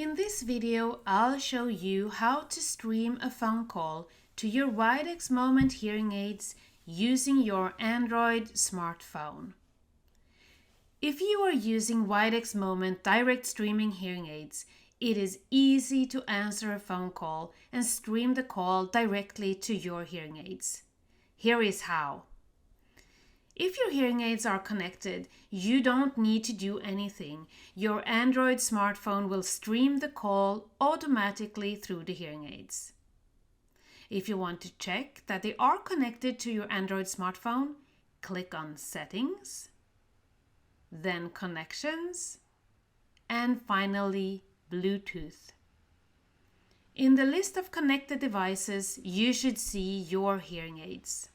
In this video, I'll show you how to stream a phone call to your Widex Moment hearing aids using your Android smartphone. If you are using Widex Moment direct streaming hearing aids, it is easy to answer a phone call and stream the call directly to your hearing aids. Here is how. If your hearing aids are connected, you don't need to do anything. Your Android smartphone will stream the call automatically through the hearing aids. If you want to check that they are connected to your Android smartphone, click on Settings, then Connections, and finally Bluetooth. In the list of connected devices, you should see your hearing aids.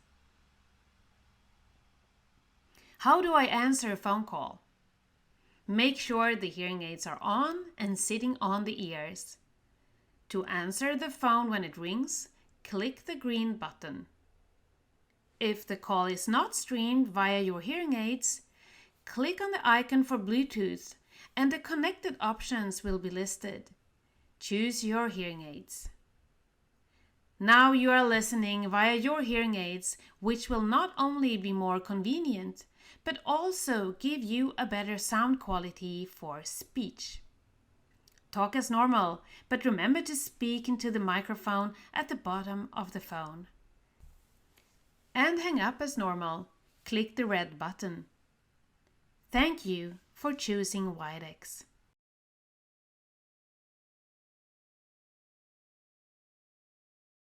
How do I answer a phone call? Make sure the hearing aids are on and sitting on the ears. To answer the phone when it rings, click the green button. If the call is not streamed via your hearing aids, click on the icon for Bluetooth and the connected options will be listed. Choose your hearing aids. Now you are listening via your hearing aids, which will not only be more convenient, but also give you a better sound quality for speech. Talk as normal, but remember to speak into the microphone at the bottom of the phone. And hang up as normal. Click the red button. Thank you for choosing Widex.